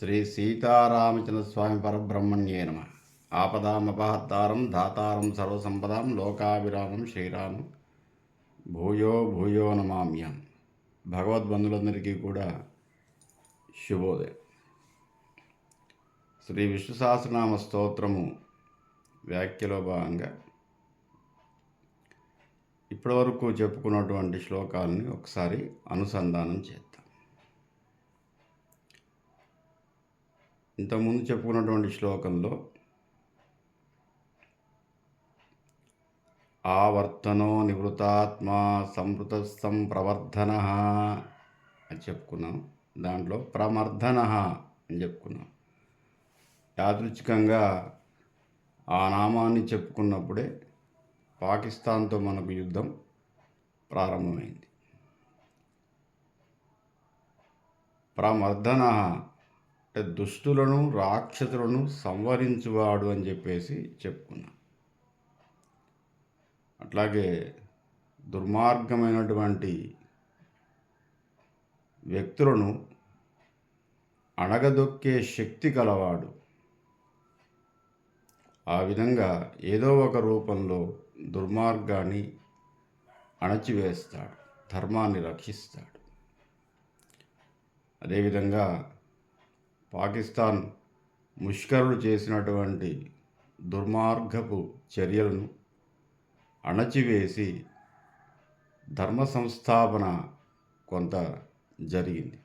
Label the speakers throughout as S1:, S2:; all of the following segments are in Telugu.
S1: శ్రీ సీతారామచంద్ర స్వామి పరబ్రహ్మణ్యే నమ. ఆపదామపహర్తారం ధాతారం సర్వసంపదాం లోకాభిరామం శ్రీరామం భూయో భూయో నమామ్యం. భగవద్బంధులందరికీ కూడా శుభోదయం. శ్రీ విష్ణు సహస్రనామ స్తోత్రము వ్యాఖ్యలో భాగంగా ఇప్పటివరకు చెప్పుకున్నటువంటి శ్లోకాలని ఒకసారి అనుసంధానం చేద్దాం. ఇంతకుముందు చెప్పుకున్నటువంటి శ్లోకంలో ఆవర్తనో నివృతాత్మా సంవృత సంప్రవర్ధన అని చెప్పుకున్నాం. దాంట్లో ప్రమర్ధన అని చెప్పుకున్నాం. యాదృచ్ఛికంగా ఆ నామాన్ని చెప్పుకున్నప్పుడే పాకిస్తాన్తో మనకు యుద్ధం ప్రారంభమైంది. ప్రమర్ధన అంటే దుష్టులను రాక్షసులను సంవరించువాడు అని చెప్పేసి చెప్పుకున్నాం. అట్లాగే దుర్మార్గమైనటువంటి వ్యక్తులను అణగదొక్కే శక్తి కలవాడు. ఆ విధంగా ఏదో ఒక రూపంలో దుర్మార్గాన్ని అణచివేస్తాడు, ధర్మాన్ని రక్షిస్తాడు. అదేవిధంగా పాకిస్తాన్ ముష్కరులు చేసినటువంటి దుర్మార్గపు చర్యలను అణచివేసి ధర్మ సంస్థాపన కొంత జరిగింది.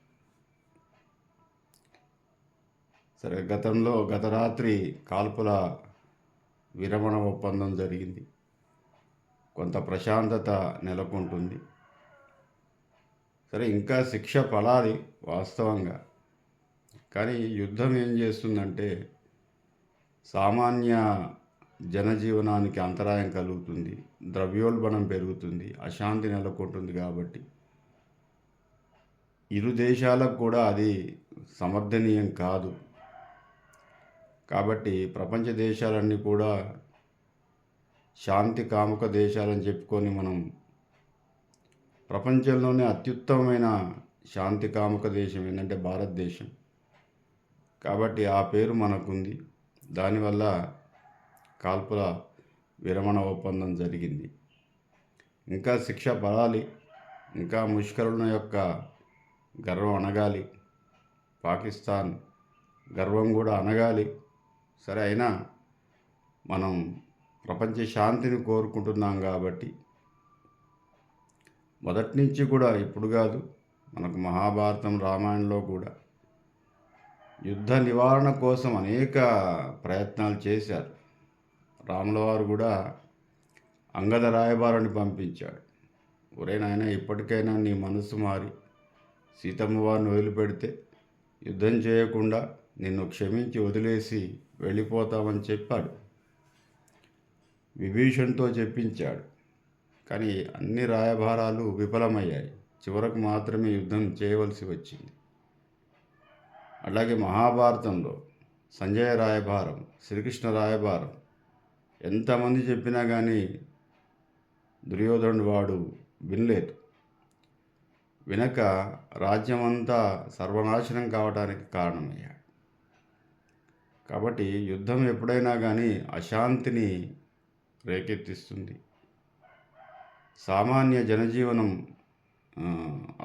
S1: సరే, గత రాత్రి కాల్పుల విరమణ ఒప్పందం జరిగింది. కొంత ప్రశాంతత నెలకొంటుంది. సరే, ఇంకా శిక్ష పడాలి వాస్తవంగా. కానీ యుద్ధం ఏం చేస్తుందంటే సామాన్య జనజీవనానికి అంతరాయం కలుగుతుంది, ద్రవ్యోల్బణం పెరుగుతుంది, అశాంతి నెలకొంటుంది. కాబట్టి ఇరు దేశాలకు కూడా అది సమర్థనీయం కాదు. కాబట్టి ప్రపంచ దేశాలన్నీ కూడా శాంతి కాముక దేశాలని చెప్పుకొని మనం ప్రపంచంలోనే అత్యుత్తమమైన శాంతి కాముక దేశం ఏంటంటే భారతదేశం. కాబట్టి ఆ పేరు మనకుంది. దానివల్ల కాల్పుల విరమణ ఒప్పందం జరిగింది. ఇంకా శిక్ష పడాలి, ఇంకా ముష్కరుల యొక్క గర్వం అణగాలి, పాకిస్తాన్ గర్వం కూడా అణగాలి. సరే, అయినా మనం ప్రపంచ శాంతిని కోరుకుంటున్నాం కాబట్టి మొదటి నుంచి కూడా, ఇప్పుడు కాదు, మనకు మహాభారతం రామాయణంలో కూడా యుద్ధ నివారణ కోసం అనేక ప్రయత్నాలు చేశారు. రాముల వారు కూడా అంగద రాయబారాన్ని పంపించాడు. ఒరే నాయన, ఇప్పటికైనా నీ మనసు మారి సీతమ్మ వారిని వదిలిపెడితే యుద్ధం చేయకుండా నిన్ను క్షమించి వదిలేసి వెళ్ళిపోతామని చెప్పాడు. విభీషణ్తో చెప్పించాడు. కానీ అన్ని రాయబారాలు విఫలమయ్యాయి. చివరకు మాత్రమే యుద్ధం చేయవలసి వచ్చింది. అలాగే మహాభారతంలో సంజయ రాయబారం, శ్రీకృష్ణ రాయబారం ఎంతమంది చెప్పినా కానీ దుర్యోధనుడు వాడు వినలేదు. వినక రాజ్యమంతా సర్వనాశనం కావడానికి కారణమయ్యాడు. కాబట్టి యుద్ధం ఎప్పుడైనా కానీ అశాంతిని రేకెత్తిస్తుంది. సామాన్య జనజీవనం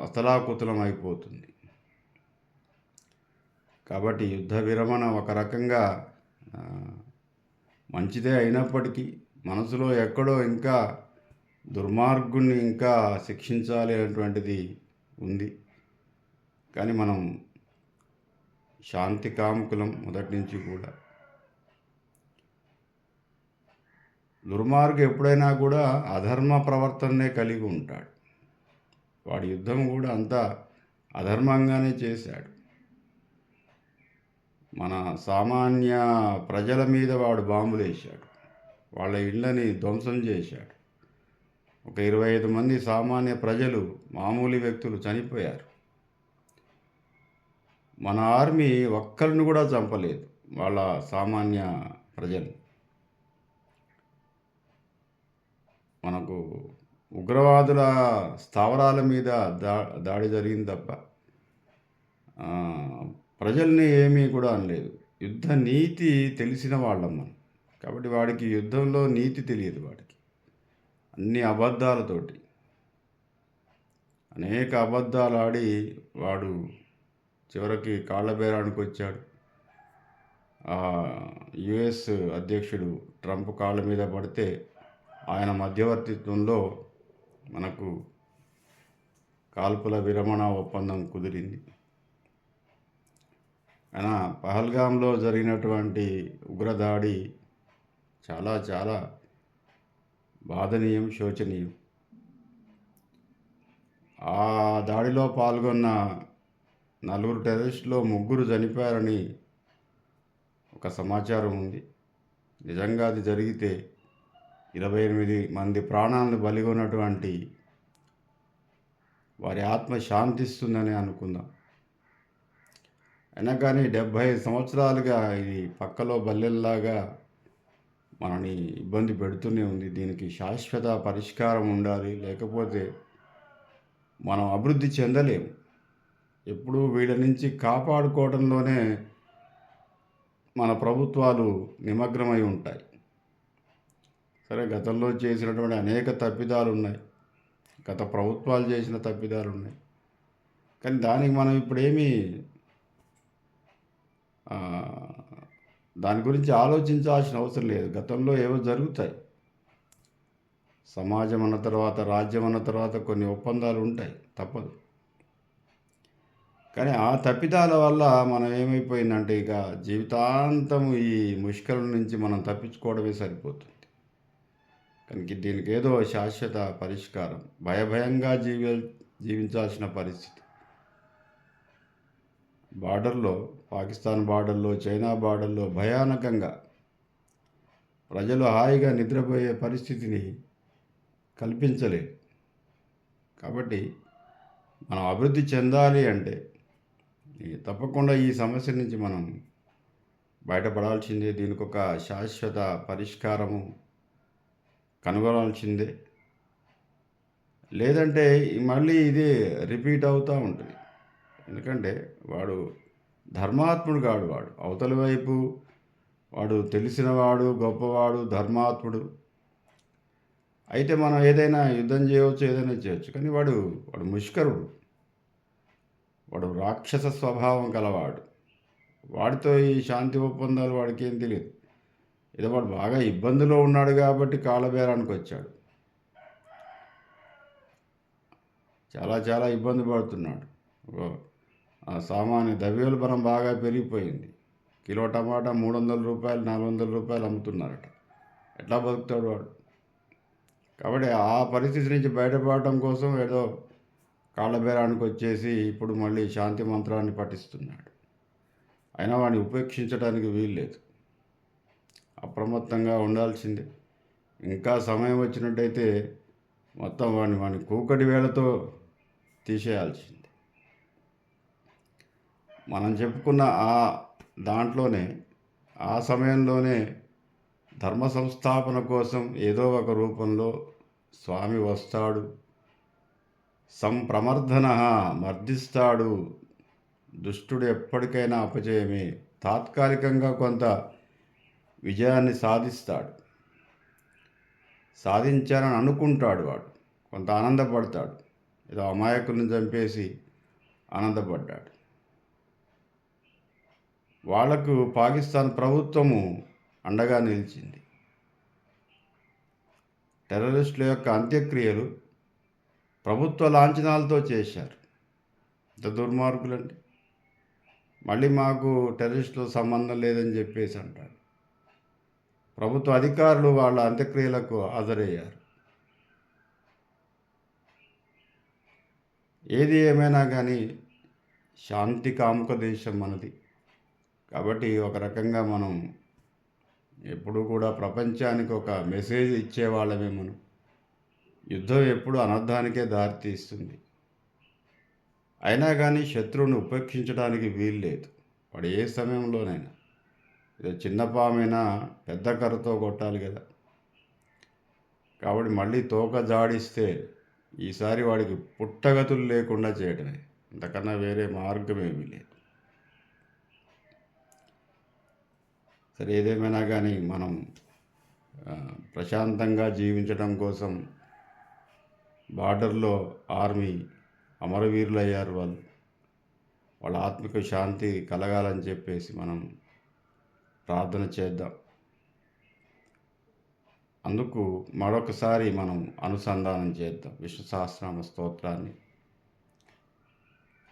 S1: అతలాకుతలం అయిపోతుంది. కాబట్టి యుద్ధ విరమణ ఒక రకంగా మంచిదే అయినప్పటికీ మనసులో ఎక్కడో ఇంకా దుర్మార్గుణ్ణి ఇంకా శిక్షించాలి అనేటువంటిది ఉంది. కానీ మనం శాంతి కాముకులం మొదటి నుంచి కూడా. దుర్మార్గు ఎప్పుడైనా కూడా అధర్మ ప్రవర్తననే కలిగి ఉంటాడు. వాడి యుద్ధం కూడా అంతా అధర్మంగానే చేశాడు. మన సామాన్య ప్రజల మీద వాడు బాంబులు వేశాడు, వాళ్ళ ఇళ్ళని ధ్వంసం చేశాడు. ఒక 25 మంది సామాన్య ప్రజలు, మామూలు వ్యక్తులు చనిపోయారు. మన ఆర్మీ ఒక్కరిని కూడా చంపలేదు వాళ్ళ సామాన్య ప్రజలు. మనకు ఉగ్రవాదుల స్థావరాల మీద దాడి జరిగింది తప్ప ప్రజల్ని ఏమీ కూడా అనలేదు. యుద్ధ నీతి తెలిసిన వాళ్ళం మనం. కాబట్టి వాడికి యుద్ధంలో నీతి తెలియదు వాడికి. అన్ని అబద్ధాలతోటి, అనేక అబద్ధాలాడి వాడు చివరికి కాళ్ళ బేరానికొచ్చాడు. యుఎస్ అధ్యక్షుడు ట్రంప్ కాళ్ళ మీద పడితే ఆయన మధ్యవర్తిత్వంలో మనకు కాల్పుల విరమణ ఒప్పందం కుదిరింది. అయినా పహల్గామ్లో జరిగినటువంటి ఉగ్రదాడి చాలా చాలా బాధనీయం, శోచనీయం. ఆ దాడిలో పాల్గొన్న 4 టెర్రరిస్టులో 3 చనిపోయారని ఒక సమాచారం ఉంది. నిజంగా అది జరిగితే 28 మంది ప్రాణాలను బలిగొన్నటువంటి వారి ఆత్మ శాంతిస్తుందని అనుకుందాం. అయినా కానీ 75 సంవత్సరాలుగా ఇది పక్కలో బల్లెల్లాగా మనని ఇబ్బంది పెడుతూనే ఉంది. దీనికి శాశ్వత పరిష్కారం ఉండాలి, లేకపోతే మనం అభివృద్ధి చెందలేము. ఎప్పుడూ వీళ్ళ నుంచి కాపాడుకోవడంలోనే మన ప్రభుత్వాలు నిమగ్నమై ఉంటాయి. సరే, గతంలో చేసినటువంటి అనేక తప్పిదాలు ఉన్నాయి, గత ప్రభుత్వాలు చేసిన తప్పిదాలు ఉన్నాయి. కానీ దానికి మనం ఇప్పుడేమీ దాని గురించి ఆలోచించాల్సిన అవసరం లేదు. గతంలో ఏవో జరుగుతాయి. సమాజం అన్న తర్వాత, రాజ్యం అన్న తర్వాత కొన్ని ఒప్పందాలు ఉంటాయి, తప్పదు. కానీ ఆ తప్పిదాల వల్ల మనం ఏమైపోయిందంటే ఇక జీవితాంతం ఈ ముష్కరం నుంచి మనం తప్పించుకోవడమే సరిపోతుంది. కనుక దీనికి ఏదో శాశ్వత పరిష్కారం. భయంగా జీవించాల్సిన పరిస్థితి. బార్డర్లో, పాకిస్తాన్ బార్డర్లో, చైనా బార్డర్లో భయానకంగా ప్రజలు హాయిగా నిద్రపోయే పరిస్థితిని కల్పించలేదు. కాబట్టి మనం అభివృద్ధి చెందాలి అంటే తప్పకుండా ఈ సమస్య నుంచి మనం బయటపడాల్సిందే. దీనికి ఒక శాశ్వత పరిష్కారము కనుగొనాల్సిందే. లేదంటే మళ్ళీ ఇది రిపీట్ అవుతూ ఉంటుంది. ఎందుకంటే వాడు ధర్మాత్ముడు కాడు. వాడు అవతలి వైపు వాడు తెలిసినవాడు, గొప్పవాడు, ధర్మాత్ముడు అయితే మనం ఏదైనా యుద్ధం చేయవచ్చు, ఏదైనా చేయవచ్చు. కానీ వాడు ముష్కరుడు, వాడు రాక్షస స్వభావం గలవాడు. వాడితో ఈ శాంతి ఒప్పందాలు వాడికి ఏం తెలియదు. ఏదో వాడు బాగా ఇబ్బందిలో ఉన్నాడు కాబట్టి కాళ్ళబేరానికి వచ్చాడు. చాలా చాలా ఇబ్బంది పడుతున్నాడు. సామాన్య ద్రవ్యోల్బణం బాగా పెరిగిపోయింది. కిలో టమాటా 300 రూపాయలు, 400 రూపాయలు అమ్ముతున్నారట. ఎట్లా బతుకుతాడు వాడు? కాబట్టి ఆ పరిస్థితి నుంచి బయటపడటం కోసం ఏదో కాళ్ళబేరానికి వచ్చేసి ఇప్పుడు మళ్ళీ శాంతి మంత్రాన్ని పఠిస్తున్నాడు. అయినా వాడిని ఉపేక్షించడానికి వీల్లేదు. అప్రమత్తంగా ఉండాల్సిందే. ఇంకా సమయం వచ్చినట్టయితే మొత్తం వాడిని కూకటి వేళతో తీసేయాల్సిందే. మనం చెప్పుకున్న ఆ దాంట్లోనే, ఆ సమయంలోనే ధర్మ సంస్థాపన కోసం ఏదో ఒక రూపంలో స్వామి వస్తాడు. సంప్రమర్దన మర్దిస్తాడు. దుష్టుడు ఎప్పటికైనా అపజయమే. తాత్కాలికంగా కొంత విజయాన్ని సాధిస్తాడు. సాధించాలని అనుకుంటాడు వాడు. కొంత ఆనందపడతాడు. ఏదో అమాయకుల్ని చంపేసి ఆనందపడ్డాడు. వాళ్లకు పాకిస్తాన్ ప్రభుత్వము అండగా నిలిచింది. టెర్రరిస్టుల యొక్క అంత్యక్రియలు ప్రభుత్వ లాంఛనాలతో చేశారు. ఇంత దుర్మార్గులండి. మళ్ళీ మాకు టెర్రరిస్టుల సంబంధం లేదని చెప్పేసి అంటారు. ప్రభుత్వ అధికారులు వాళ్ళ అంత్యక్రియలకు హాజరయ్యారు. ఏది ఏమైనా కానీ శాంతి కాముక దేశం మనది. కాబట్టి ఒక రకంగా మనం ఎప్పుడు కూడా ప్రపంచానికి ఒక మెసేజ్ ఇచ్చేవాళ్ళమే. మనం యుద్ధం ఎప్పుడు అనర్థానికే దారితీస్తుంది. అయినా కానీ శత్రువుని ఉపేక్షించడానికి వీల్లేదు. వాడు ఏ సమయంలోనైనా, ఏదో చిన్న పామైనా పెద్ద కర్రతో కొట్టాలి కదా. కాబట్టి మళ్ళీ తోక జాడిస్తే ఈసారి వాడికి పుట్టగతులు లేకుండా చేయడమే, అంతకన్నా వేరే మార్గం ఏమీ లేదు. సరే, ఏదేమైనా కానీ మనం ప్రశాంతంగా జీవించడం కోసం బార్డర్లో ఆర్మీ అమరవీరులయ్యారు వాళ్ళు. వాళ్ళ ఆత్మకు శాంతి కలగాలని చెప్పేసి మనం ప్రార్థన చేద్దాం. అందుకు మరొకసారి మనం అనుసంధానం చేద్దాం విష్ణు సహస్రనామ స్తోత్రాన్ని.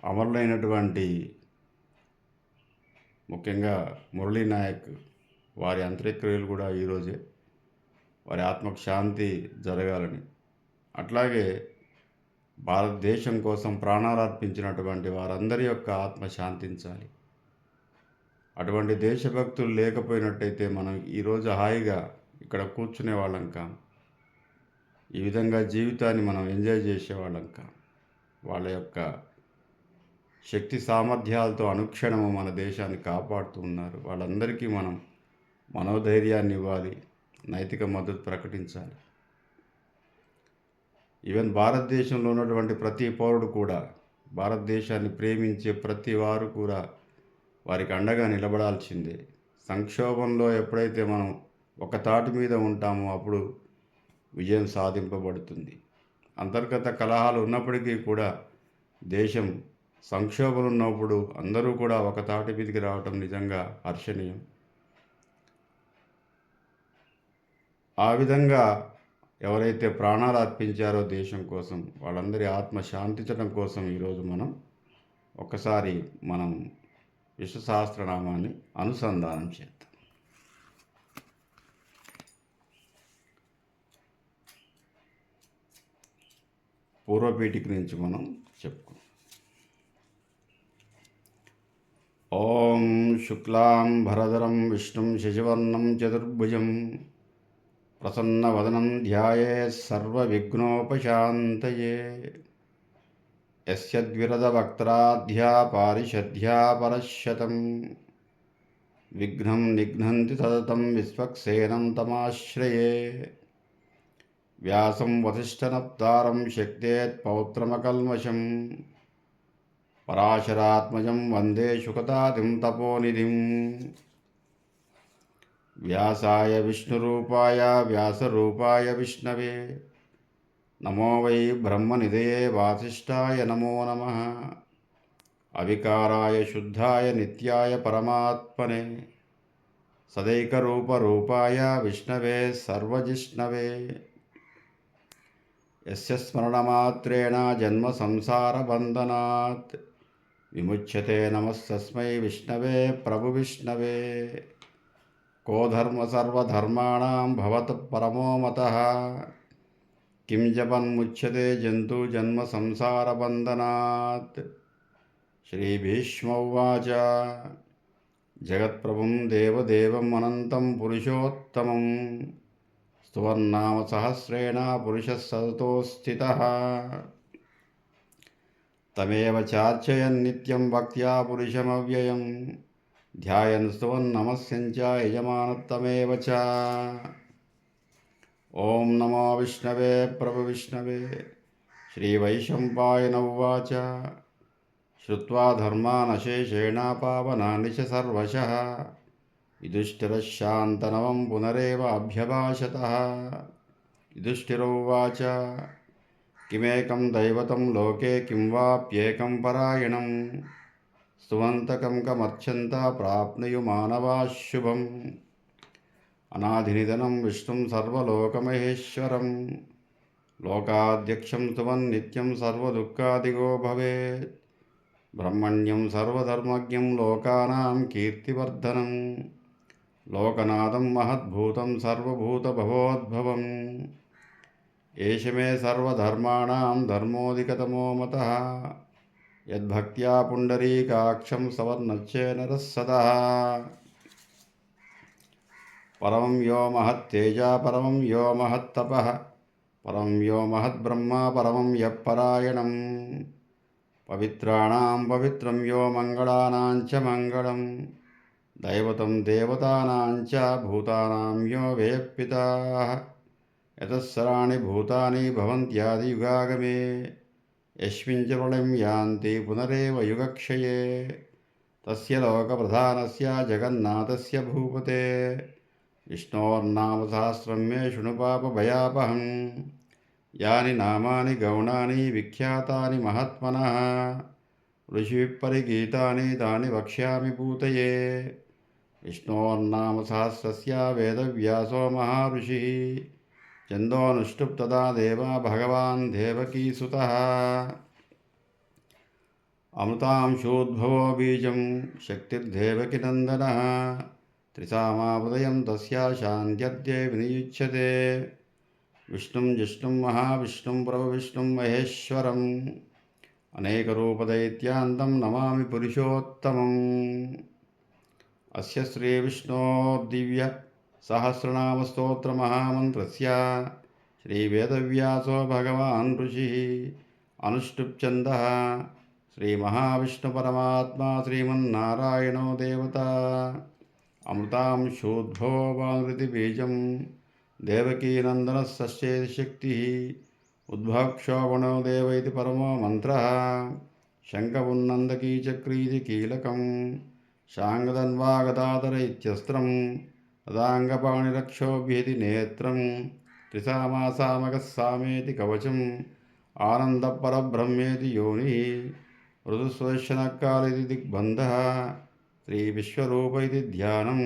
S1: అమరులైనటువంటి ముఖ్యంగా మురళీ నాయక్ వారి అంత్యక్రియలు కూడా ఈరోజే. వారి ఆత్మకు శాంతి జరగాలని, అట్లాగే భారతదేశం కోసం ప్రాణాలు అర్పించినటువంటి వారందరి యొక్క ఆత్మ శాంతించాలి. అటువంటి దేశభక్తులు లేకపోయినట్టయితే మనం ఈరోజు హాయిగా ఇక్కడ కూర్చునే వాళ్ళం కాం. ఈ విధంగా జీవితాన్ని మనం ఎంజాయ్ చేసేవాళ్ళం కాం. వాళ్ళ యొక్క శక్తి సామర్థ్యాలతో అనుక్షణము మన దేశాన్ని కాపాడుతూ ఉన్నారు. వాళ్ళందరికీ మనం మనోధైర్యాన్ని ఇవ్వాలి, నైతిక మద్దతు ప్రకటించాలి. ఈవెన్ భారతదేశంలో ఉన్నటువంటి ప్రతి పౌరుడు కూడా, భారతదేశాన్ని ప్రేమించే ప్రతి వారు కూడా వారికి అండగా నిలబడాల్సిందే. సంక్షోభంలో ఎప్పుడైతే మనం ఒక తాటి మీద ఉంటామో అప్పుడు విజయం సాధింపబడుతుంది. అంతర్గత కలహాలు ఉన్నప్పటికీ కూడా దేశం సంక్షోభం ఉన్నప్పుడు అందరూ కూడా ఒక తాటి మీదకి రావటం నిజంగా హర్షణీయం. ఆ విధంగా ఎవరైతే ప్రాణాలు అర్పించారో దేశం కోసం, వాళ్ళందరి ఆత్మ శాంతించడం కోసం ఈరోజు ఒక్కసారి మనం విష్ణు సహస్రనామాన్ని అనుసంధానం చేద్దాం. పూర్వపీఠిక నుంచి మనం చెప్పుకుందాం. ఓం శుక్లాం భరధరం విష్ణుం శశివర్ణం చతుర్భుజం ప్రసన్నవదనం ధ్యాయేత్ సర్వవిఘ్నోపశాంతయే. యస్యద్విరదవక్త్రాధ్యా పారిషద్ధ్యా పరశతం విఘ్నం నిఘ్నంతి సతతం విశ్వక్సేనం తమాశ్రయే. వ్యాసం వసిష్ఠనప్తారం శక్తేత్ పౌత్రమకల్మషం పరాశరాత్మజం వందే శుకతాదిం తపోనిధిం. వ్యాసాయ విష్ణురూపాయ వ్యాసరూపాయ విష్ణవే నమో వై బ్రహ్మనిధయే వాసిష్ఠాయ నమో నమః. అవికారాయ శుద్ధాయ నిత్యాయ పరమాత్మనే సదైకరూపరూపాయ విష్ణవే సర్వజిష్ణవే. యస్య స్మరణమాత్రేణ జన్మ సంసారబంధనాత్ విముచ్యతే. నమస్తస్మై విష్ణవే ప్రభువిష్ణవే. కో ధర్మ సర్వధర్మాణాం భవతః పరమో మతః కిం జపన్ముచ్యతే జంతు జన్మ సంసారబంధనాత్. శ్రీభీష్మ ఉవాచ. జగత్ప్రభుం దేవదేవం అనంతం పురుషోత్తమం స్తువన్నామ సహస్రేణ పురుషः సతతో స్థితః. తమేవ చార్చయన్ నిత్యం భక్త్యా పురుషమవ్యయం ధ్యాయన్ స్తువన్నమస్యంచ యజమానత్తమేవ చ. ఓం నమో విష్ణవే ప్రభువిష్ణవే. శ్రీవైశంపాయన ఉవాచ. శ్రుత్వా ధర్మానశేషేణ పావనాని చ సర్వశః యుధిష్ఠిరः శాంతనవం పునరేవ అభ్యభాషతః. యుధిష్ఠిరోవాచ. కిమేకం దైవతం లోకే కిం వాప్యేకం పరాయణం స్తువంతకం కమర్చంత ప్రాప్నుయుమానవాః శుభం. అనాధినిధనం విష్ణుం సర్వలోకమహేశ్వరం లోకాధ్యక్షం స్తువన్నిత్యం సర్వదుఃఖాదిగో భవేత్. బ్రహ్మణ్యం సర్వధర్మజ్ఞం లోకానాం కీర్తివర్ధనం లోకనాథం మహద్భూతం సర్వభూతభవోద్భవం. ఏష మే సర్వధర్మాణాం ధర్మోధికతమో మతః యద్భక్త్యా పుండరీకాక్షం సవర్ణచ్చే నరः సదః. పరమం యో మహత్తేజ పరమం యో మహత్తపః పరమం యో మహద్బ్రహ్మ పరమం యః పరాయణం. పవిత్రాణాం పవిత్రం యో మంగళానాం చ మంగళం దైవతం దేవతానాం చ భూతానాం యో వేత్పితాః. యతస్సరాణి భూతాని భవంత్యాది యుగాగమే యస్మిన్ చ ప్రళయం యాంతి పునరేవ యుగక్షయే. तस्य लोकप्रधानस्य जगन्नाथस्य भूपते विष्णोर्नामसहस्रं मे शृणु पापभयापहम् यानि नामानि गौणानि विख्यातानि महात्मनः ऋषिभिः परिगीतानि तानि वक्ष्यामि पूतये विष्णोर्नामसहस्रस्य वेदव्यासो महर्षिः छन्दोऽनुष्टुप् तदा देवा भगवान् देवकीसुतः अमृतांशोद्भवो बीजं शक्तिर्देवकीनन्दनः त्रिसामावृदयं तस्या शान्त्यद्ये विनियुज्यते विष्णुं जिष्णुं महाविष्णुं प्रभविष्णुं महेश्वरम् अनेकरूपदैत्यान्तं नमामि पुरुषोत्तमम् अस्य श्रीविष्णोर्दिव्यसहस्रनामस्तोत्रमहामन्त्रस्य श्रीवेदव्यासो भगवान् ऋषिः अनुष्टुप्छन्दः श्रीमहाविष्णुपरमात्मा श्रीमन्नारायणो देवता अमृतांशोद्भवो वाङ्कृतिबीजं देवकीनन्दनः षष्ठेशक्तिः उद्भवक्षोभणो देव इति परमो मन्त्रः शङ्खपुन्नन्दकीचक्रीति कीलकं शाङ्गधन्वागदाधर इत्यस्त्रं तदाङ्गपाणिरक्षोभ्येति नेत्रं त्रिसामासामकः सामेति कवचम् आनन्दपरब्रह्मेति योनिः ऋतुस्वेशनकालिति दिग्बन्धः श्रीविश्वरूप इति ध्यानं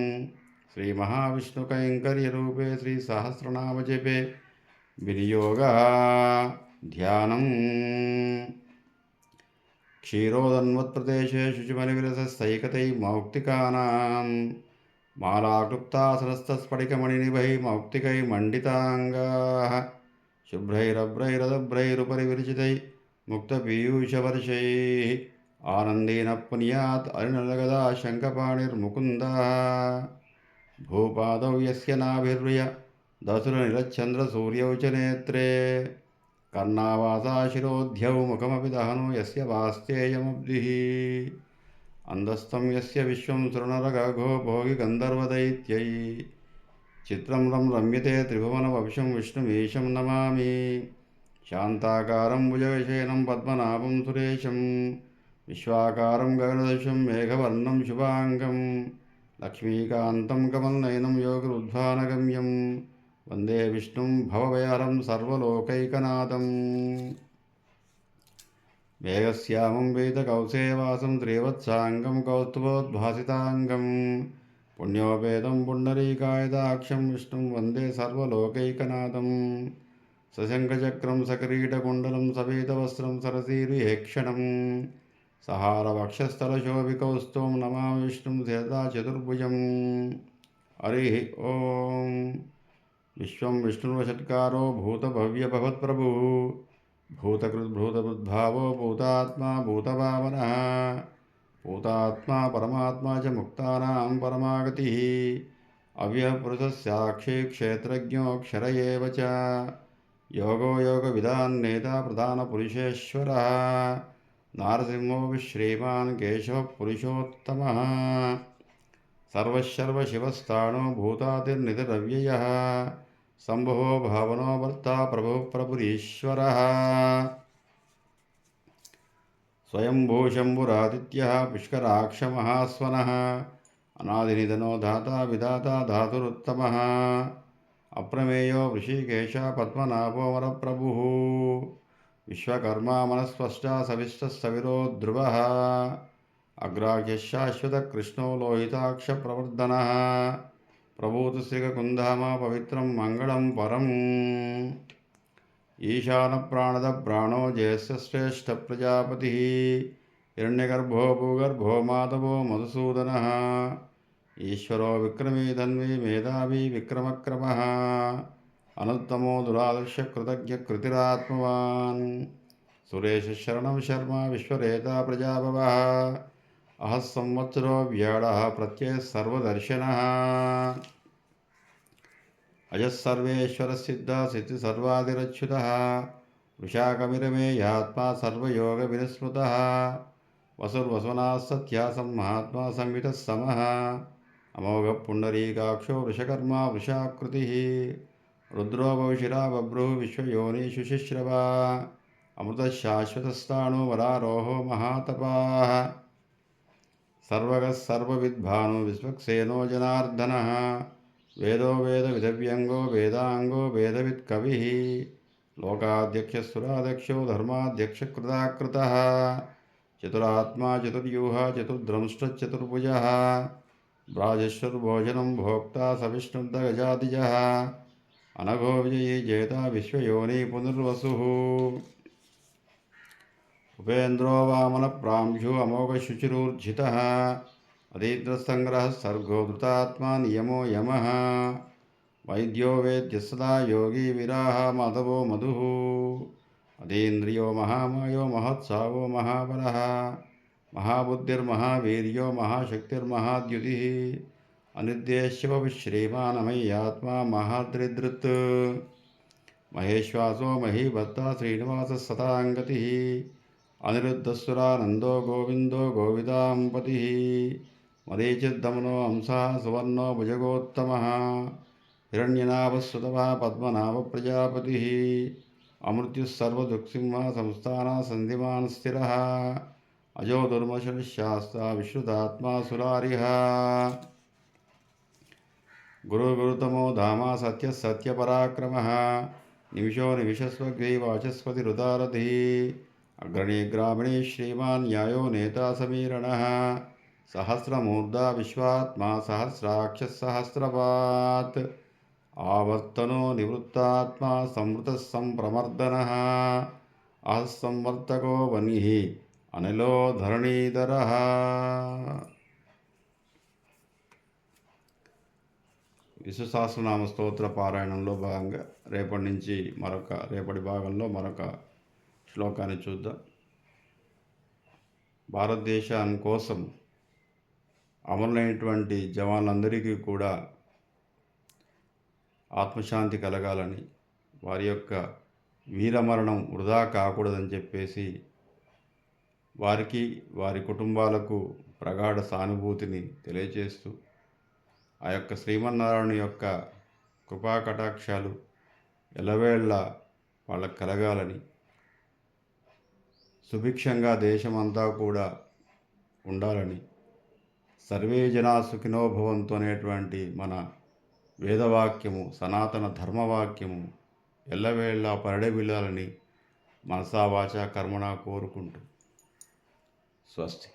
S1: श्रीमहाविष्णुकैङ्कर्यरूपे श्रीसहस्रनामजपे विनियोगः ध्यानम् क्षीरोदन्वत्प्रदेशे शुचिमनिविरसैकतै मौक्तिकानां मालाक्लुप्तासनस्थस्फटिकमणिनिभैः मौक्तिकै मण्डिताङ्गाः शुभ्रैरभ्रैरदभ्रैरुपरि विरचितैः मुक्तपीयूषवर्षैः आनन्देन पुन्यात् अरिनलगदा शङ्खपाणिर्मुकुन्दः भूपादौ यस्य नाभिर्य दशुरनिरच्छन्द्रसूर्यौ च नेत्रे कर्णावासाशिरोध्यौ मुखमपि दहनो यस्य वास्तेयमब्धिः अन्धस्थं यस्य विश्वं सुरनरगघो भोगि गन्धर्वदैत्यैः चित्रं रम्यते त्रिभुवनवंशं विष्णुमीशं नमामि शान्ताकारं भुजगशयनं पद्मनाभं सुरेशं विश्वाकारं गगनदशं मेघवर्णं शुभाङ्गं लक्ष्मीकान्तं कमलनयनं योगिरुद्धानगम्यं वन्दे विष्णुं भवभयहरं सर्वलोकैकनाथम् मेघश्यामं वेदकौसेवासं श्रीवत्साङ्गं कौस्तुभोद्भासिताङ्गं पुण्योपेदं पुण्डरीकायदाक्षं विष्णुं वन्दे सर्वलोकैकनाथं सशङ्खचक्रं सकिरीटकुण्डलं सफेदवस्त्रं सरसीरुहेक्षणं सहारवक्षस्थलशोभिकौस्तुभं नमामि विष्णुं शिरसा चतुर्भुजं हरिः ॐ विश्वं विष्णुर्वषट्कारो भूतभव्यभवत्प्रभुः भूतकृद्भूतबुद्भावो भूतात्मा भूतभावनः भूतात्मा परमात्मा च मुक्तानां परमागतिः अव्ययपुरुषस्साक्षी क्षेत्रज्ञो क्षर एव च योगो योगविदान्नेता प्रधानपुरुषेश्वरः नारसिंहो विश्रीमान् केशवः पुरुषोत्तमः सर्वशर्वशिवस्थाणो भूतादिर्निधिरव्ययः शम्भुः भावनो भर्ता प्रभुः प्रभुरीश्वरः स्वयंभूशम्भुरादित्यः पुष्कराक्षमहास्वनः अनादिनिधनो धाता विधाता धातुरुत्तमः अप्रमेयो ऋषिकेशः पद्मनाभोऽमरप्रभुः विश्वकर्मा मनस्पष्टा सविष्टः ध्रुवः अग्राह्यशाश्वतकृष्णो लोहिताक्षप्रवर्धनः प्रभूतश्रीकुन्धामा पवित्रं मङ्गलं परम् ईशानप्राणदप्राणो ज्येष्ठश्रेष्ठप्रजापतिः हिरण्यगर्भो भूगर्भो माधवो मधुसूदनः ईश्वरो विक्रमी धन्वी मेधावी विक्रमक्रमः अनुत्तमो दुरादर्शकृतज्ञकृतिरात्मवान् सुरेशशरणं शर्मा विश्वरेता प्रजाभवः अहः संवत्सरो व्याळः प्रत्ययः सर्वदर्शनः अजः सर्वेश्वरसिद्धः सिद्धिसर्वादिरच्युतः वृषाकमिरमेयात्मा सर्वयोगविनिस्मृतः वसुर्वसुनाः सत्यासं महात्मा संवितः समः अमोघपुण्डरीकाक्षो वृषकर्मा वृषाकृतिः रुद्रो भविशिरा बभ्रुः विश्वयोनिषु शिश्रवा अमृतशाश्वतस्थाणो वरारोहो महातपाः सर्वगः सर्वविद्भानु विश्वक्सेनो जनार्दनः वेदो वेदविदव्यङ्गो वेदाङ्गो वेदवित्कविः लोकाध्यक्षः धर्माध्यक्षकृताकृतः चतुरात्मा चतुर्यूह चतुर्द्रंष्टचतुर्भुजः भोजनं भोक्ता सविष्णुर्दगजातिजः अनघो विजयी जेता विश्वयोनि पुनर्वसुः उपेन्द्रो वामनप्रांशु अमोघशुचिरूर्जितः अतीन्द्रसङ्ग्रहः सर्गो धृतात्मा नियमो यमः वैद्यो वेद्यः सदा योगी विराह माधवो मधुः अतीन्द्रियो महामायो महत्सावो महाबलः महाबुद्धिर्महावीर्यो महाशक्तिर्महाद्युतिः अनिर्देश्यो श्रीमानमय्यात्मा महाद्रिदृत् महेश्वासो महीभत्ता श्रीनिवासः सताङ्गतिः अनिरुद्धस्वरानन्दो गोविन्दो गोविदाम्पतिः मरीचिर्दमनो अंसः सुवर्णो भुजगोत्तमः हिरण्यनाभस्वतः पद्मनाभप्रजापतिः अमृत्युः सर्वदुःखसिंहः संस्थानः सन्धिमान् स्थिरः अजो दुर्मशशास्ता विश्रुतात्मा सुरारिः गुरुतमो धामा सत्यः सत्यपराक्रमः निमिषो निमिषस्वग्रीवाचस्पतिरुदारथिः अग्रणी ग्रामिणी श्रीमान् न्यायो नेता समीरणः सहस्रमूर्धा विश्वात्मा सहस्राक्षः सहस्रपात् आवर्तनो निवृत्तात्मा संवृतः संप्रमर्दनः अहः संवर्तको वनिः अनिलो धरणीधरः। విష్ణు సహస్రనామ స్తోత్ర పారాయణంలో భాగంగా రేపటి భాగంలో మరొక శ్లోకాన్ని చూద్దాం. భారతదేశం కోసం అమరులైనటువంటి జవాన్లందరికీ కూడా ఆత్మశాంతి కలగాలని, వారి యొక్క వీరమరణం వృధా కాకూడదని చెప్పేసి వారికి వారి కుటుంబాలకు ప్రగాఢ సానుభూతిని తెలియజేస్తూ ఆ యొక్క శ్రీమన్నారాయణ యొక్క కృపా కటాక్షాలు ఎల్లవేళ్ళ వాళ్ళకు కలగాలని, సుభిక్షంగా దేశమంతా కూడా ఉండాలని, సర్వే జనా సుఖినో భవంతు అనేటువంటి మన వేదవాక్యము, సనాతన ధర్మవాక్యము ఎల్లవేళ్ళ పరిడవిల్లాలని మనసా వాచా కర్మణ కోరుకుంటూ స్వస్తి.